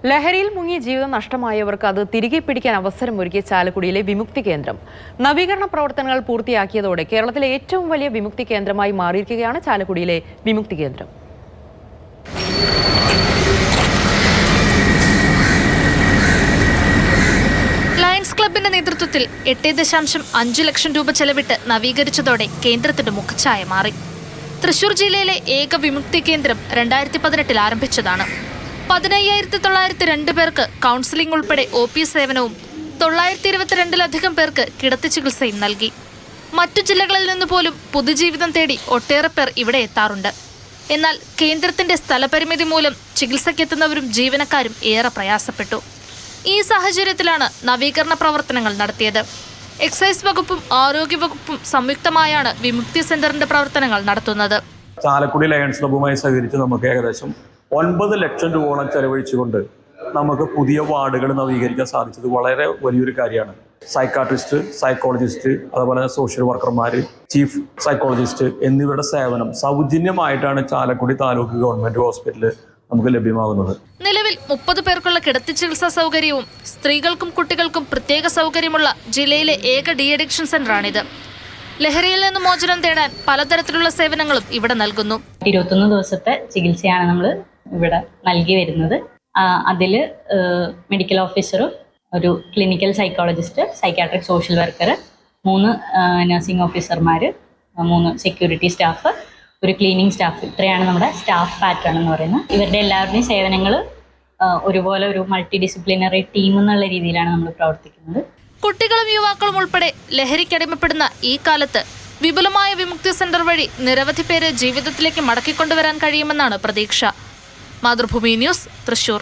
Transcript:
ലഹരിയിൽ മുങ്ങി ജീവിതം നഷ്ടമായവർക്ക് അത് തിരികെ പിടിക്കാൻ അവസരമൊരുക്കിയ ചാലക്കുടിയിലെ വിമുക്തി കേന്ദ്രം നവീകരണ പ്രവർത്തനങ്ങൾ പൂർത്തിയാക്കിയതോടെ കേരളത്തിലെ ഏറ്റവും വലിയ വിമുക്തി കേന്ദ്രമായി മാറിയിരിക്കുകയാണ് ചാലക്കുടിയിലെ വിമുക്തി കേന്ദ്രം. ലയൺസ് ക്ലബിന്റെ നേതൃത്വത്തിൽ 8.5 ലക്ഷം രൂപ ചെലവിട്ട് നവീകരിച്ചതോടെ കേന്ദ്രത്തിന്റെ മുഖച്ഛായ മാറി. തൃശൂർ ജില്ലയിലെ ഏക വിമുക്തി കേന്ദ്രം 2018 ആരംഭിച്ചതാണ്. 15,902 പേർക്ക് കൗൺസിലിംഗ് ഉൾപ്പെടെ OP സേവനവും 922-ലധികം പേർക്ക് കിടത്തി ചികിത്സയും നൽകി. മറ്റു ജില്ലകളിൽ നിന്ന് പോലും പുതുജീവിതം തേടി ഒട്ടേറെ പേർ ഇവിടെ എത്താറുണ്ട്. എന്നാൽ കേന്ദ്രത്തിന്റെ സ്ഥലപരിമിതി മൂലം ചികിത്സയ്ക്കെത്തുന്നവരും ജീവനക്കാരും ഏറെ പ്രയാസപ്പെട്ടു. ഈ സാഹചര്യത്തിലാണ് നവീകരണ പ്രവർത്തനങ്ങൾ നടത്തിയത്. എക്സൈസ് വകുപ്പും ആരോഗ്യവകുപ്പും സംയുക്തമായാണ് വിമുക്തി സെന്ററിന്റെ പ്രവർത്തനങ്ങൾ നടത്തുന്നത്. ചാലക്കുടി ലയൺസ് ക്ലബുമായി സഹകരിച്ച് നമുക്ക് ഏകദേശം 9 ലക്ഷം രൂപയോളം ചെലവഴിച്ചുകൊണ്ട് നമുക്ക് പുതിയ വാർഡുകൾ നവീകരിക്കാൻ സാധിച്ചത് വളരെ വലിയൊരു കാര്യമാണ്. സൈക്കാട്രിസ്റ്റ്, സൈക്കോളജിസ്റ്റ്, അതുപോലെ സോഷ്യൽ വർക്കർമാർ, ചീഫ് സൈക്കോളജിസ്റ്റ് എന്നിവരുടെ സേവനം സൗജന്യമായിട്ടാണ് ചാലക്കുടി താലൂക്ക് ഗവൺമെന്റ് ഹോസ്പിറ്റലിൽ നമുക്ക് ലഭ്യമാകുന്നത്. നിലവിൽ 30 പേർക്കുള്ള കിടത്തി ചികിത്സാ സൗകര്യവും സ്ത്രീകൾക്കും കുട്ടികൾക്കും പ്രത്യേക സൗകര്യമുള്ള ജില്ലയിലെ ഏക ഡി അഡിക്ഷൻ സെന്ററാണിത്. ലഹരിയിൽ നിന്ന് മോചനം തേടാൻ പലതരത്തിലുള്ള സേവനങ്ങളും ഇവിടെ നൽകുന്നു. 21 ദിവസത്തെ ചികിത്സയാണ് നമ്മൾ ഇവിടെ നൽകി വരുന്നത്. അതിൽ മെഡിക്കൽ ഓഫീസറും, ഒരു clinical psychologist, psychiatric social worker, 3 nursing ഓഫീസർമാർ, 3 സെക്യൂരിറ്റി സ്റ്റാഫ്, ഒരു ക്ലീനിങ് സ്റ്റാഫ്. ഇത്രയാണ് നമ്മുടെ സ്റ്റാഫ് പാറ്റേൺ എന്ന് പറയുന്നത്. ഇവരുടെ എല്ലാവരുടെയും സേവനങ്ങൾ ഒരുപോലെ ഒരു മൾട്ടി ഡിസിപ്ലിനറി ടീം എന്നുള്ള രീതിയിലാണ് നമ്മൾ പ്രവർത്തിക്കുന്നത്. കുട്ടികളും യുവാക്കളും ഉൾപ്പെടെ ലഹരിക്കടിമപ്പെടുന്ന ഈ കാലത്ത് വിപുലമായ വിമുക്തി സെന്റർ വഴി നിരവധി പേരെ ജീവിതത്തിലേക്ക് മടക്കിക്കൊണ്ടുവരാൻ കഴിയുമെന്നാണ് പ്രതീക്ഷ. മാതൃഭൂമി ന്യൂസ്, തൃശൂർ.